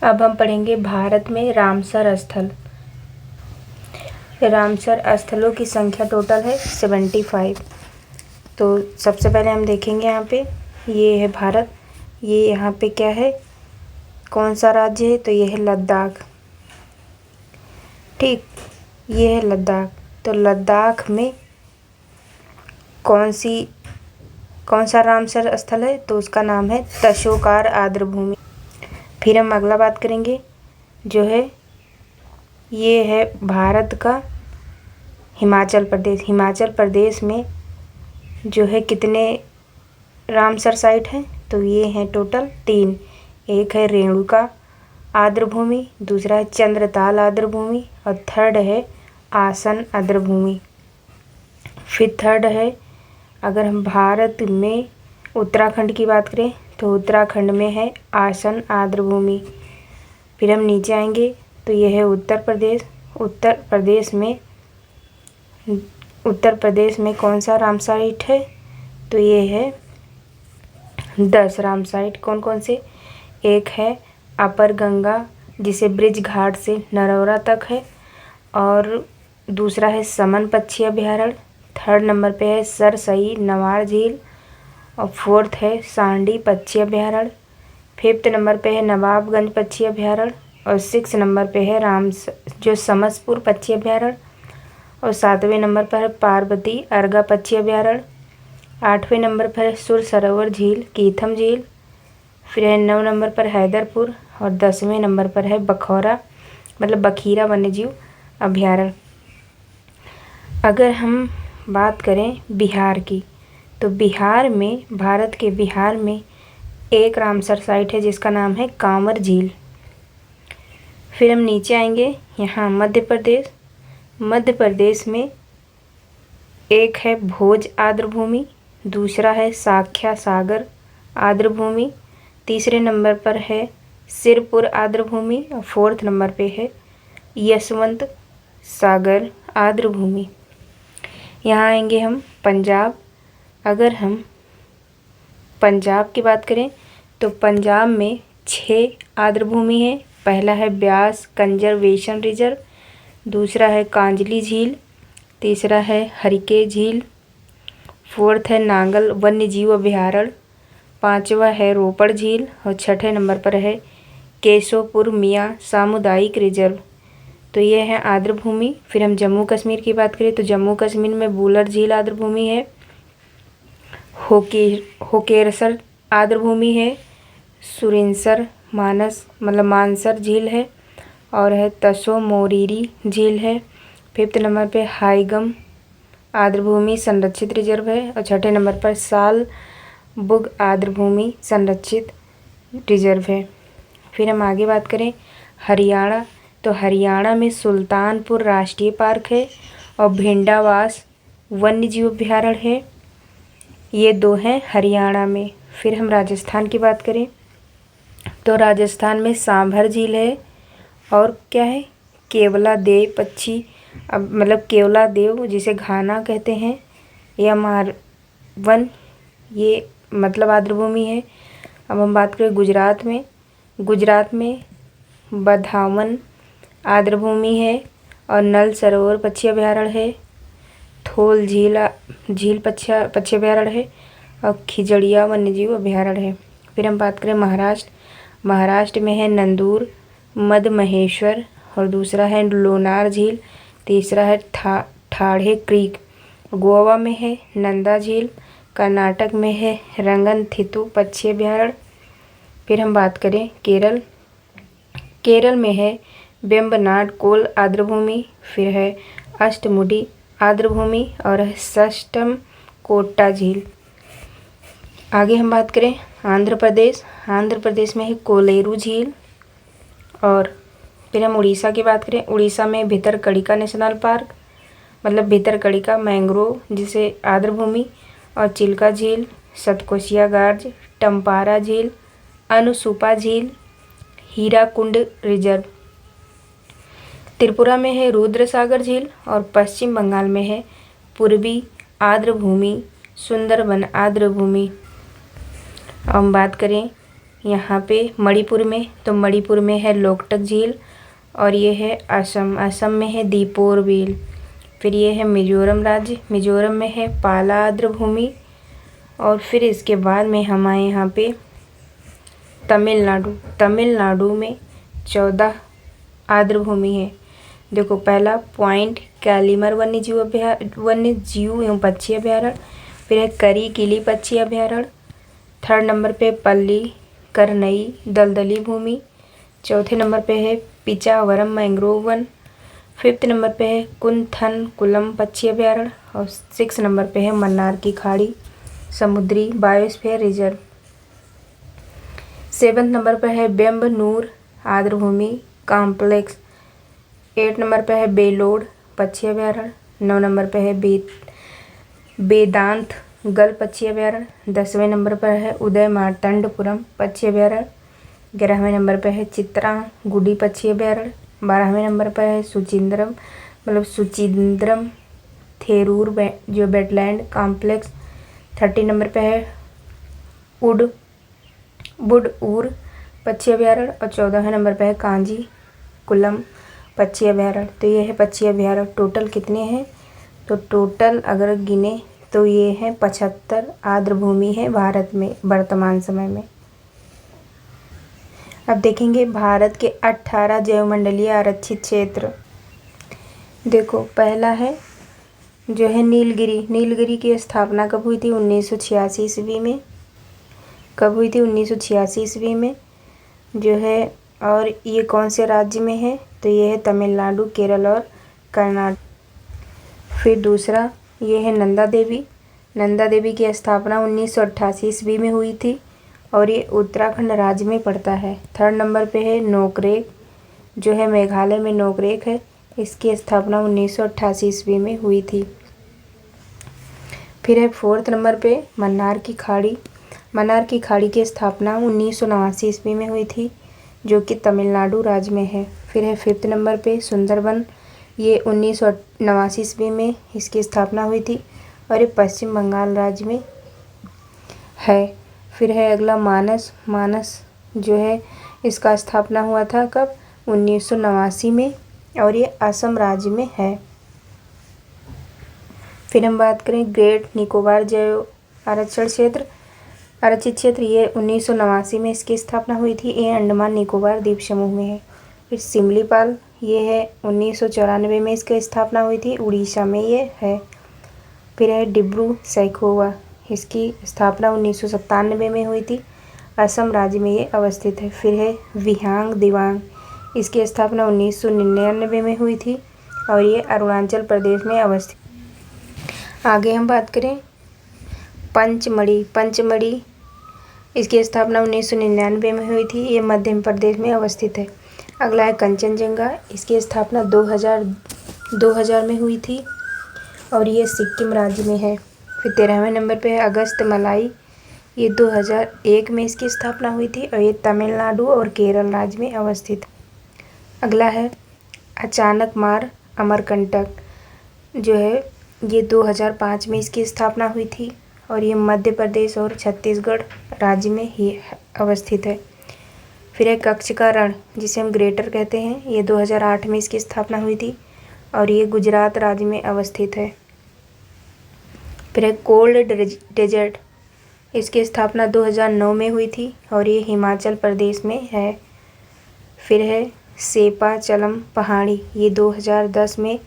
अब हम पढ़ेंगे भारत में रामसर स्थल। रामसर स्थलों की संख्या टोटल है 75। तो सबसे पहले हम देखेंगे यहाँ पे, ये है भारत। ये यहाँ पे क्या है, कौन सा राज्य है, तो ये है लद्दाख। ठीक, ये है लद्दाख। तो लद्दाख में कौन सा रामसर स्थल है, तो उसका नाम है तशोकार आर्द्रभूमि। फिर हम अगला बात करेंगे, जो है ये है भारत का हिमाचल प्रदेश। हिमाचल प्रदेश में जो है कितने रामसर साइट हैं, तो ये हैं टोटल 3। एक है रेणुका आर्द्रभूमि, दूसरा है चंद्रताल आर्द्रभूमि और थर्ड है आसन आर्द्रभूमि। फिर थर्ड है, अगर हम भारत में उत्तराखंड की बात करें तो उत्तराखंड में है आसन आर्द्रभूमि। फिर हम नीचे आएंगे तो यह है उत्तर प्रदेश। उत्तर प्रदेश में कौन सा राम साइट है, तो ये है 10 राम साइट। कौन कौन से, एक है अपर गंगा जिसे ब्रिज घाट से नरौरा तक है, और दूसरा है समन पक्षी अभयारण्य। थर्ड नंबर पे है सरसई नवार झील, और फोर्थ है सांडी पक्षी अभयारण्य। फिफ्थ नंबर पे है नवाबगंज पक्षी अभयारण्य, और 6 नंबर पे है समसपुर पक्षी अभयारण्य, और 7वें नंबर पर है पार्वती अर्गा पक्षी अभयारण्य। 8वें नंबर पर है सुर सरोवर झील कीथम झील। फिर है 9 नंबर पर हैदरपुर, और 10वें नंबर पर है बखीरा वन्यजीव अभयारण्य। अगर हम बात करें बिहार की, तो भारत के बिहार में एक रामसर साइट है जिसका नाम है कांवर झील। फिर हम नीचे आएंगे, यहाँ मध्य प्रदेश में एक है भोज आर्द्रभूमि, दूसरा है साख्या सागर आर्द्रभूमि, तीसरे नंबर पर है सिरपुर आर्द्रभूमि, और फोर्थ नंबर पे है यशवंत सागर आर्द्रभूमि। यहाँ आएंगे हम पंजाब। अगर हम पंजाब की बात करें तो पंजाब में 6 आर्द्रभूमि है। पहला है ब्यास कंजर्वेशन रिजर्व, दूसरा है कांजली झील, तीसरा है हरिके झील, फोर्थ है नांगल वन्यजीव अभयारण्य, 5वां है रोपड़ झील, और 6ठे नंबर पर है केशोपुर मियाँ सामुदायिक रिजर्व। तो ये है आर्द्रभूमि। फिर हम जम्मू कश्मीर की बात करें तो जम्मू कश्मीर में बुलर झील आर्द्रभूमि है, होकेरसर आर्द्रभूमि है, सुरिनसर मानसर झील है, और है तसो मोरीरी झील है। 5th नंबर पे हाईगम आर्द्रभूमि संरक्षित रिजर्व है, और 6ठे नंबर पर साल बुग आर्द्रभूमि संरक्षित रिजर्व है। फिर हम आगे बात करें हरियाणा, तो हरियाणा में सुल्तानपुर राष्ट्रीय पार्क है और भिंडावास वन्यजीव अभयारण्य है। ये 2 हैं हरियाणा में। फिर हम राजस्थान की बात करें तो राजस्थान में सांभर झील है, और क्या है केवलादेव केवलादेव जिसे घाना कहते हैं, या मारवन, ये आर्द्रभूमि है। अब हम बात करें गुजरात में बधावन आर्द्रभूमि है, और नल सरोवर पक्षी अभयारण्य है, थोल झील पक्षी अभयारण्य है, और खिजड़िया वन्यजीव अभयारण्य है। फिर हम बात करें महाराष्ट्र में है नंदूर मद महेश्वर, और दूसरा है लोनार झील, तीसरा है ठाढ़े क्रीक। गोवा में है नंदा झील, कर्नाटक में है रंगनथितु पक्षी अभयारण्य। फिर हम बात करें केरल में है वेम्बनाड कोल आर्द्रभूमि, फिर है अष्टमुडी आर्द्रभूमि, और है सष्टम कोट्टा झील। आगे हम बात करें आंध्र प्रदेश में है कोलेरू झील। और फिर हम उड़ीसा की बात करें, उड़ीसा में Bhitarkanika national park, Bhitarkanika mangrove जिसे आर्द्रभूमि, और चिल्का झील, सतकोशिया गार्ज, टम्पारा झील, अनुसुपा झील, हीराकुंड रिजर्व। त्रिपुरा में है रुद्रसागर झील, और पश्चिम बंगाल में है पूर्वी आर्द्रभूमि सुंदरबन आर्द्रभूमि। हम बात करें यहाँ पे मणिपुर में, तो मणिपुर में है लोकटक झील, और ये है असम, असम में है दीपोर झील। फिर ये है मिजोरम राज्य, मिजोरम में है पाला आर्द्र भूमि। और फिर इसके बाद में हमारे यहाँ पे तमिलनाडु, तमिलनाडु में 14 आर्द्र भूमि है। देखो, पहला पॉइंट कैलीमर वन्यजीव एवं पक्षी अभ्यारण्य, फिर है करी किली पक्षी अभ्यारण्य, थर्ड नंबर पे पल्ली करनई दलदली भूमि, चौथे नंबर पे है Pichavaram mangrove one, fifth number पे है कुंथन कुलम पक्षी अभ्यारण्य, और 6 नंबर पे है मन्नार की खाड़ी समुद्री बायोस्फीयर रिजर्व। 7 नंबर पर है बेम्बनूर आर्द्र भूमि कॉम्प्लेक्स। 8 नंबर पर है बेलोड पक्षी अभ्यारण्य। 9 नंबर पर है वेदांत गल पक्षी अभ्यारण्य। 10वें नंबर पर है उदय मार्तंडपुरम पक्षी अभ्यारण्य। 11वें नंबर पर है चित्रा गुडी पक्षी अभ्यारण्य। 12वें नंबर पर है सुचिंद्रम थेरूर जो वेटलैंड कॉम्प्लेक्स। 30 नंबर पर है बुडऊर पक्षी अभ्यारण्य, और 14वें नंबर पर है कांजी कुलम पक्षी अभ्यारण्य। तो ये है पक्षी अभ्यारण्य। टोटल कितने हैं? तो टोटल अगर गिने तो ये है 75 आर्द्र भूमि है भारत में वर्तमान समय में। अब देखेंगे भारत के 18 जैवमंडलीय आरक्षित क्षेत्र। देखो, पहला है जो है नीलगिरी। नीलगिरी की स्थापना कब हुई थी? 1986 ईस्वी में। कब हुई थी? 1986 ईस्वी में जो है। और ये कौन से राज्य में है? तो ये है तमिलनाडु, केरल और कर्नाटक। फिर दूसरा ये है नंदा देवी। नंदा देवी की स्थापना 1988 ईस्वी में हुई थी, और ये उत्तराखंड राज्य में पड़ता है। थर्ड नंबर पे है नोकरेक, जो है मेघालय में नोकरेक है। इसकी स्थापना 1988 ईस्वी में हुई थी। फिर है 4th नंबर पे मन्नार की खाड़ी। मन्नार की खाड़ी की स्थापना 1989 ईस्वी में हुई थी, जो कि तमिलनाडु राज्य में है। फिर है 5th नंबर पे सुंदरबन। ये 1989 ईस्वी में इसकी स्थापना हुई थी, और ये पश्चिम बंगाल राज्य में है। फिर है अगला मानस। मानस जो है इसका स्थापना हुआ था कब? 1989 में, और ये असम राज्य में है। फिर हम बात करें ग्रेट निकोबार जैव आरक्षण क्षेत्र, आरक्षित क्षेत्र। ये 1989 में इसकी स्थापना हुई थी। ये अंडमान निकोबार द्वीप समूह में है। फिर सिमलीपाल, ये है 1994 में इसकी स्थापना हुई थी, उड़ीसा में ये है। फिर है डिब्रू सैखोवा, इसकी स्थापना 1997 में हुई थी, असम राज्य में ये अवस्थित है। फिर है विहांग दिवांग, इसकी स्थापना 1999 में हुई थी, और ये अरुणाचल प्रदेश में अवस्थित। आगे हम बात करें पंचमढ़ी। पंचमढ़ी इसकी स्थापना 1999 में हुई थी, ये मध्य प्रदेश में अवस्थित है। अगला है कंचनजंगा, इसकी स्थापना 2000 में हुई थी, और ये सिक्किम राज्य में है। फिर 13वें नंबर पे है अगस्त मलाई, ये 2001 में इसकी स्थापना हुई थी, और ये तमिलनाडु और केरल राज्य में अवस्थित। अगला है अचानक मार अमरकंटक, जो है ये 2005 में इसकी स्थापना हुई थी, और ये मध्य प्रदेश और छत्तीसगढ़ राज्य में ही अवस्थित है। फिर है कच्छ का रण, जिसे हम ग्रेटर कहते हैं, ये 2008 में इसकी स्थापना हुई थी, और ये गुजरात राज्य में अवस्थित है। फिर है कोल्ड डेजर्ट, इसकी स्थापना 2009 में हुई थी, और ये हिमाचल प्रदेश में है। फिर है सेपाचलम पहाड़ी, ये 2010 में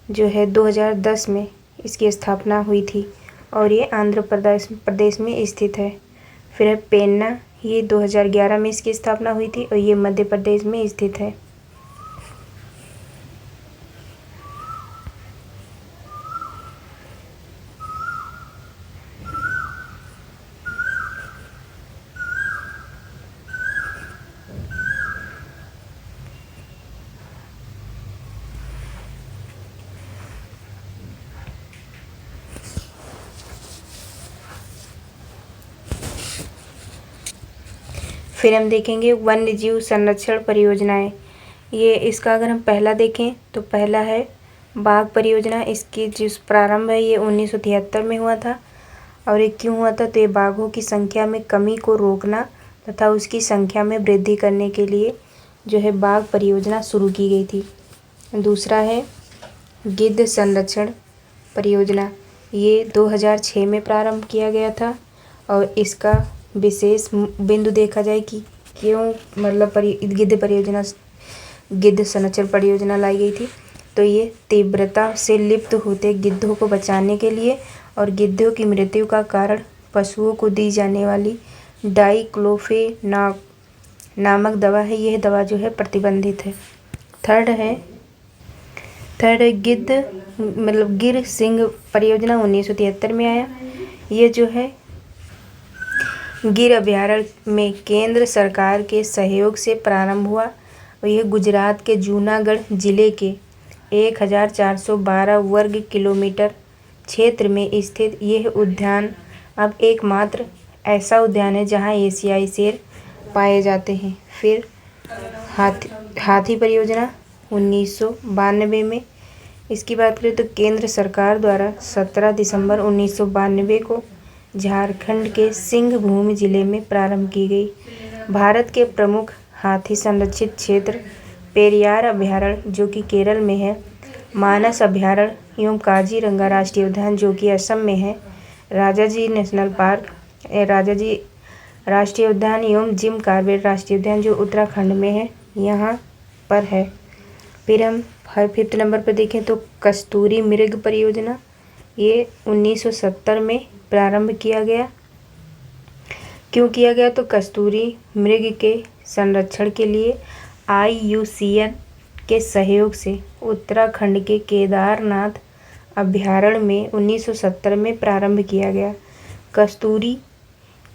जो है 2010 में इसकी स्थापना हुई थी, और ये आंध्र प्रदेश में स्थित है। फिर है पेन्ना, ये 2011 में इसकी स्थापना हुई थी, और ये मध्य प्रदेश में स्थित है। फिर हम देखेंगे वन्य जीव संरक्षण परियोजनाएं। ये इसका अगर हम पहला देखें तो पहला है बाघ परियोजना। इसकी जो प्रारंभ है ये 1973 में हुआ था, और ये क्यों हुआ था? तो ये बाघों की संख्या में कमी को रोकना तथा उसकी संख्या में वृद्धि करने के लिए जो है बाघ परियोजना शुरू की गई थी। दूसरा है गिद्ध संरक्षण परियोजना। ये 2006 में प्रारंभ किया गया था और इसका विशेष बिंदु देखा जाए कि क्यों मतलब गिद्ध संरक्षण परियोजना लाई गई थी, तो ये तीव्रता से लिप्त होते गिद्धों को बचाने के लिए और गिद्धों की मृत्यु का कारण पशुओं को दी जाने वाली डाइक्लोफेनाक नामक दवा है। यह दवा जो है प्रतिबंधित है। थर्ड है गिर सिंह परियोजना 1973 में आया। ये जो है गिर अभयारण्य में केंद्र सरकार के सहयोग से प्रारंभ हुआ और यह गुजरात के जूनागढ़ जिले के 1412 वर्ग किलोमीटर क्षेत्र में स्थित यह उद्यान अब एकमात्र ऐसा उद्यान है जहां एशियाई शेर पाए जाते हैं। फिर हाथी परियोजना 1992 में, इसकी बात करें तो केंद्र सरकार द्वारा 17 दिसंबर 1992 को झारखंड के सिंहभूम जिले में प्रारंभ की गई। भारत के प्रमुख हाथी संरक्षित क्षेत्र पेरियार अभयारण्य जो कि केरल में है, मानस अभयारण्य एवं काजीरंगा राष्ट्रीय उद्यान जो कि असम में है, राजाजी नेशनल पार्क, राजाजी राष्ट्रीय उद्यान एवं जिम कॉर्बेट राष्ट्रीय उद्यान जो उत्तराखंड में है, यहाँ पर है। फिर हम 5th नंबर पर देखें तो कस्तूरी मृग परियोजना। ये 1970 में प्रारंभ किया गया। क्यों किया गया? तो कस्तूरी मृग के संरक्षण के लिए IUCN के सहयोग से उत्तराखंड के केदारनाथ अभयारण्य में 1970 में प्रारंभ किया गया। कस्तूरी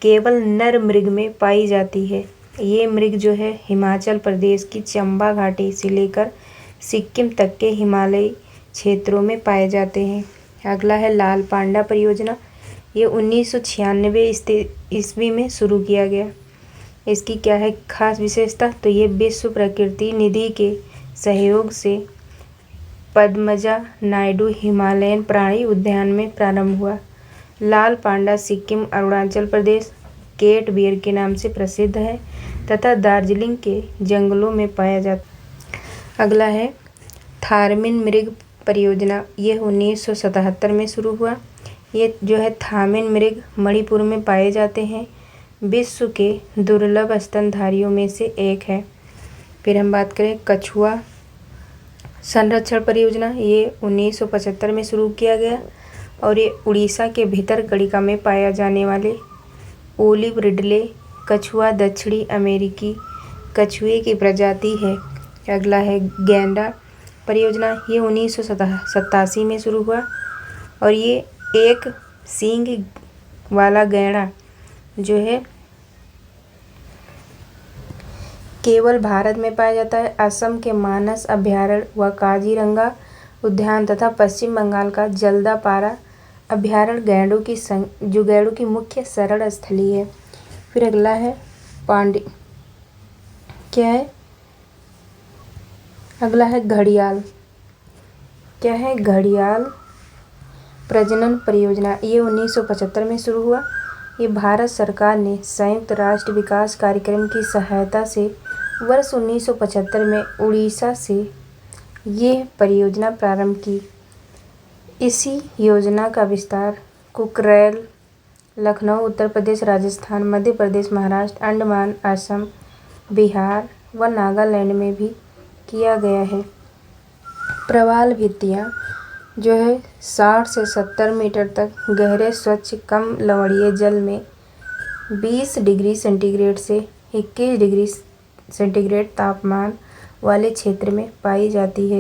केवल नर मृग में पाई जाती है। ये मृग जो है हिमाचल प्रदेश की चंबा घाटी से लेकर सिक्किम तक के हिमालयी क्षेत्रों में पाए जाते हैं। अगला है लाल पांडा परियोजना। ये 1996 ईस्वी में शुरू किया गया। इसकी क्या है खास विशेषता? तो ये विश्व प्रकृति निधि के सहयोग से पद्मजा नायडू हिमालयन प्राणी उद्यान में प्रारंभ हुआ। लाल पांडा सिक्किम, अरुणाचल प्रदेश केट बियर के नाम से प्रसिद्ध है तथा दार्जिलिंग के जंगलों में पाया जाता। अगला है थारमिन मृग परियोजना। ये 1977 में शुरू हुआ। ये जो है थामिन मृग मणिपुर में पाए जाते हैं। विश्व के दुर्लभ स्तनधारियों में से एक है। फिर हम बात करें कछुआ संरक्षण परियोजना। ये 1975 में शुरू किया गया और ये उड़ीसा के भितरकनिका में पाया जाने वाले ओलिव रिडले कछुआ दक्षिणी अमेरिकी कछुए की प्रजाति है। अगला है गैंडा परियोजना। ये 1987 में शुरू हुआ और ये एक सींग वाला गैंडा जो है केवल भारत में पाया जाता है। असम के मानस अभयारण्य व काजीरंगा उद्यान तथा पश्चिम बंगाल का जल्दापारा अभयारण्य गैंडों की मुख्य शरण स्थली है। फिर अगला है अगला है घड़ियाल। क्या है? घड़ियाल प्रजनन परियोजना। ये 1975 में शुरू हुआ। ये भारत सरकार ने संयुक्त राष्ट्र विकास कार्यक्रम की सहायता से वर्ष 1975 में उड़ीसा से ये परियोजना प्रारंभ की। इसी योजना का विस्तार कुकरेल, लखनऊ, उत्तर प्रदेश, राजस्थान, मध्य प्रदेश, महाराष्ट्र, अंडमान, असम, बिहार व नागालैंड में भी किया गया है। प्रवाल भित्तियाँ जो है 60 से 70 मीटर तक गहरे स्वच्छ कम लवणीय जल में 20 डिग्री सेंटीग्रेड से 21 डिग्री सेंटीग्रेड तापमान वाले क्षेत्र में पाई जाती है।